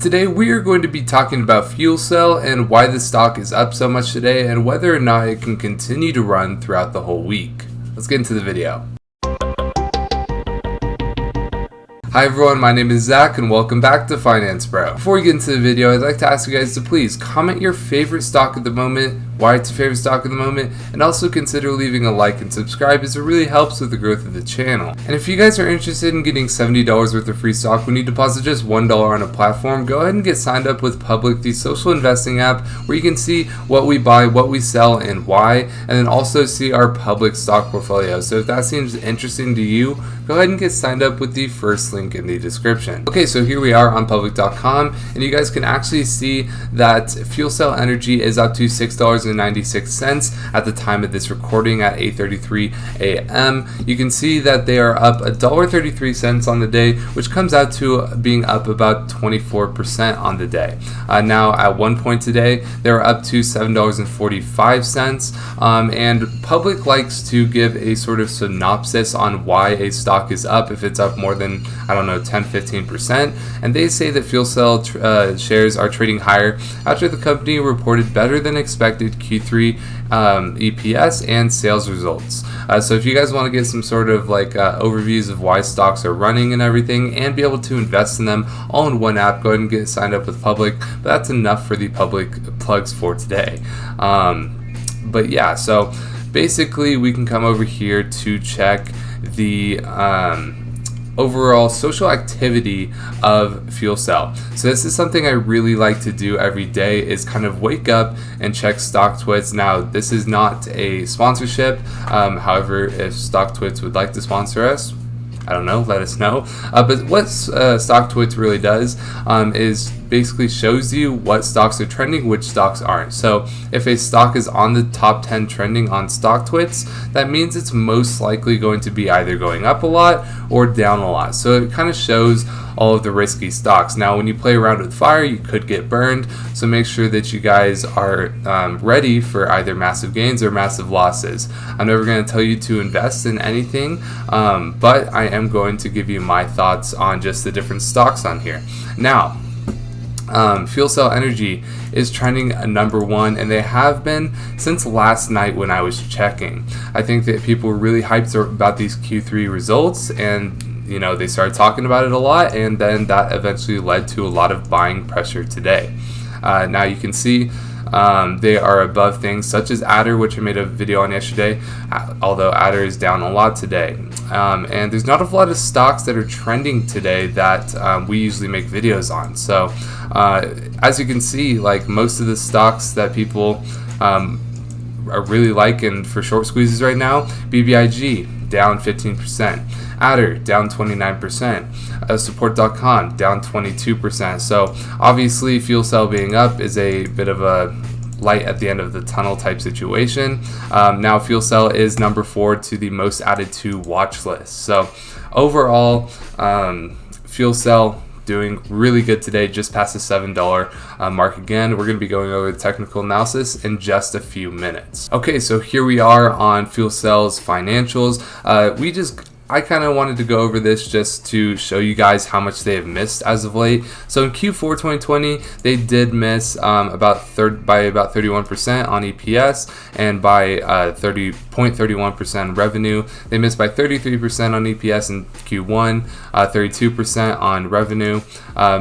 Today we are going to be talking about FuelCell and why the stock is up so much today and whether or not it can continue to run throughout the whole week. Let's get into the video. Hi everyone, my name is Zach and welcome back to Finance Bro. Before we get into the video, I'd like to ask you guys to please comment your favorite stock at the moment, why it's your favorite stock at the moment, and also consider leaving a like and subscribe as it really helps with the growth of the channel. And if you guys are interested in getting $70 worth of free stock when you deposit just $1 on a platform, go ahead and get signed up with Public, the social investing app, where you can see what we buy, what we sell, and why, and then also see our public stock portfolio. So if that seems interesting to you, go ahead and get signed up with the first link in the description. Okay, so here we are on public.com, and you guys can actually see that FuelCell Energy is up to $6.96 at the time of this recording at 8:33 a.m. You can see that they are up $1.33 on the day, which comes out to being up about 24% on the day. Now at one point today, they're up to $7.45, and Public likes to give a sort of synopsis on why a stock is up if it's up more than, 10-15%, and they say that FuelCell shares are trading higher after the company reported better than expected Q3 EPS and sales results. So if you guys want to get some sort of overviews of why stocks are running and everything and be able to invest in them all in one app, go ahead and get signed up with Public. But that's enough for the public plugs for today. But yeah, so basically we can come over here to check the overall social activity of FuelCell. So this is something I really like to do every day, is kind of wake up and check StockTwits. Now this is not a sponsorship, however, if StockTwits would like to sponsor us, I don't know, let us know. But what StockTwits really does is basically shows you what stocks are trending, which stocks aren't. So if a stock is on the top 10 trending on StockTwits, that means it's most likely going to be either going up a lot or down a lot. So it kind of shows all of the risky stocks. Now when you play around with fire, you could get burned, so make sure that you guys are ready for either massive gains or massive losses. I'm never going to tell you to invest in anything, but I am going to give you my thoughts on just the different stocks on here. Now FuelCell Energy is trending number one, and they have been since last night when I was checking. I think that people were really hyped about these Q3 results, and they started talking about it a lot, and then that eventually led to a lot of buying pressure today. Now you can see they are above things such as Adder, which I made a video on yesterday, although Adder is down a lot today. And there's not a lot of stocks that are trending today that we usually make videos on. So as you can see, most of the stocks that people are really liking for short squeezes right now, BBIG down 15%, Adder down 29%, Support.com down 22%. So obviously FuelCell being up is a bit of a light at the end of the tunnel type situation. Now FuelCell is number 4 to the most added to watch list. So overall, FuelCell doing really good today, just past the $7 mark again. We're going to be going over the technical analysis in just a few minutes. Okay, so here we are on FuelCell's financials. I kind of wanted to go over this just to show you guys how much they have missed as of late. So in Q4 2020, they did miss by about 31% on EPS and by 30.31% revenue. They missed by 33% on EPS in Q1, 32% on revenue,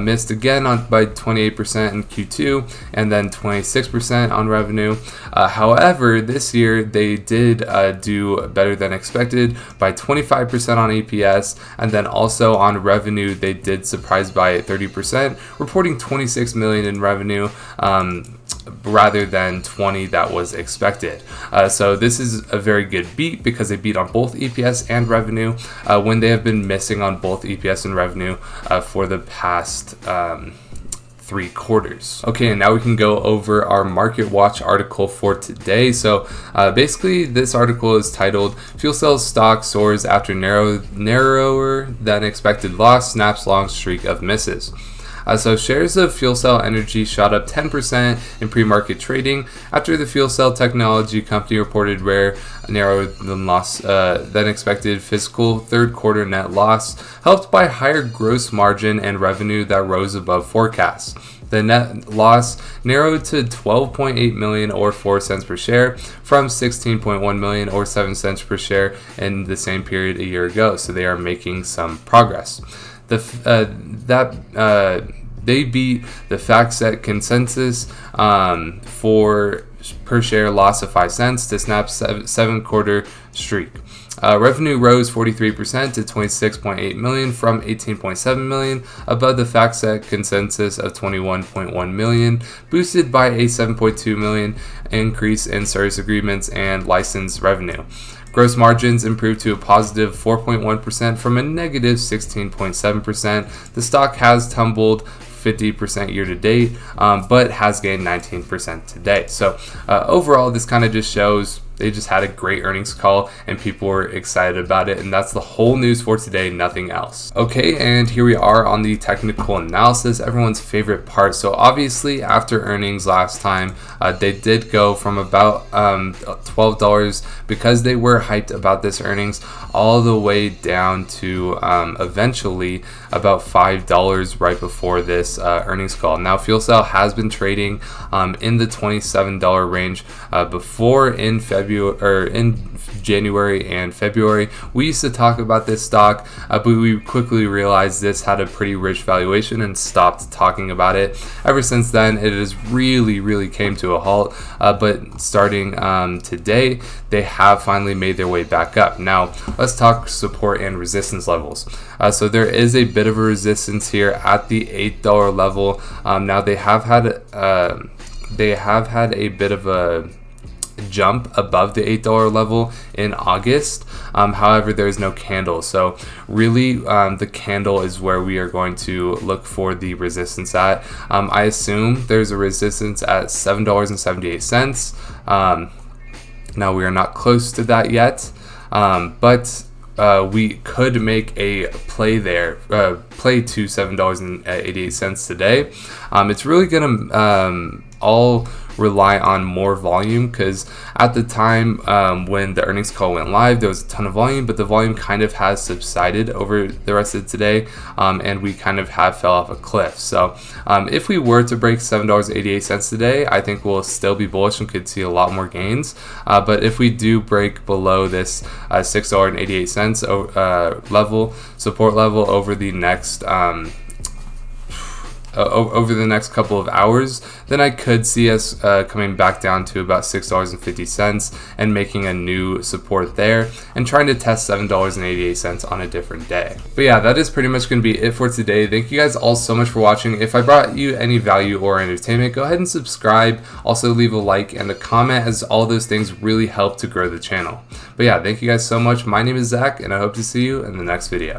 missed again by 28% in Q2, and then 26% on revenue. However, this year they did do better than expected by 25% on EPS, and then also on revenue they did surprise by 30%, reporting $26 million in revenue rather than 20 that was expected. So this is a very good beat because they beat on both EPS and revenue when they have been missing on both EPS and revenue for the past 3 quarters. Okay, and now we can go over our Market Watch article for today. So basically this article is titled FuelCell Stock Soars After Narrower Than Expected Loss, Snaps Long Streak of Misses. So shares of FuelCell Energy shot up 10% in pre-market trading after the fuel cell technology company reported narrower than expected fiscal third quarter net loss, helped by higher gross margin and revenue that rose above forecasts. The net loss narrowed to $12.8 million or 4 cents per share from $16.1 million or 7 cents per share in the same period a year ago. So they are making some progress. They beat the FactSet consensus for per share loss of 5 cents to snap 7-quarter streak. Revenue rose 43% to $26.8 million from $18.7 million, above the FactSet consensus of $21.1 million, boosted by a $7.2 million increase in service agreements and license revenue. Gross margins improved to a positive 4.1% from a negative 16.7%. The stock has tumbled 50% year to date, but has gained 19% today. So overall, this kind of just shows they just had a great earnings call and people were excited about it, and that's the whole news for today, nothing else. Okay, and here we are on the technical analysis, everyone's favorite part. So obviously after earnings last time, they did go from about $12 because they were hyped about this earnings all the way down to eventually about $5 right before this earnings call. Now FuelCell has been trading in the $27 range before in January and February. We used to talk about this stock, but we quickly realized this had a pretty rich valuation and stopped talking about it. Ever since then, it has really came to a halt, but starting today, they have finally made their way back up. Now, let's talk support and resistance levels. So there is a bit of a resistance here at the $8 level. Now they have had a bit of a jump above the $8 level in August. However, there is no candle. So really, the candle is where we are going to look for the resistance at. I assume there's a resistance at $7.78. Now we are not close to that yet, but we could make a play there, play to $7.88 today. It's really gonna all rely on more volume, because at the time when the earnings call went live, there was a ton of volume, but the volume kind of has subsided over the rest of today, and we kind of have fell off a cliff. So if we were to break $7.88 today, I think we'll still be bullish and could see a lot more gains. But if we do break below this $6.88 level, support level over the next couple of hours, then I could see us coming back down to about $6.50 and making a new support there and trying to test $7.88 on a different day. But yeah, that is pretty much going to be it for today. Thank you guys all so much for watching. If I brought you any value or entertainment, go ahead and subscribe. Also leave a like and a comment, as all those things really help to grow the channel. But yeah, thank you guys so much. My name is Zach, and I hope to see you in the next video.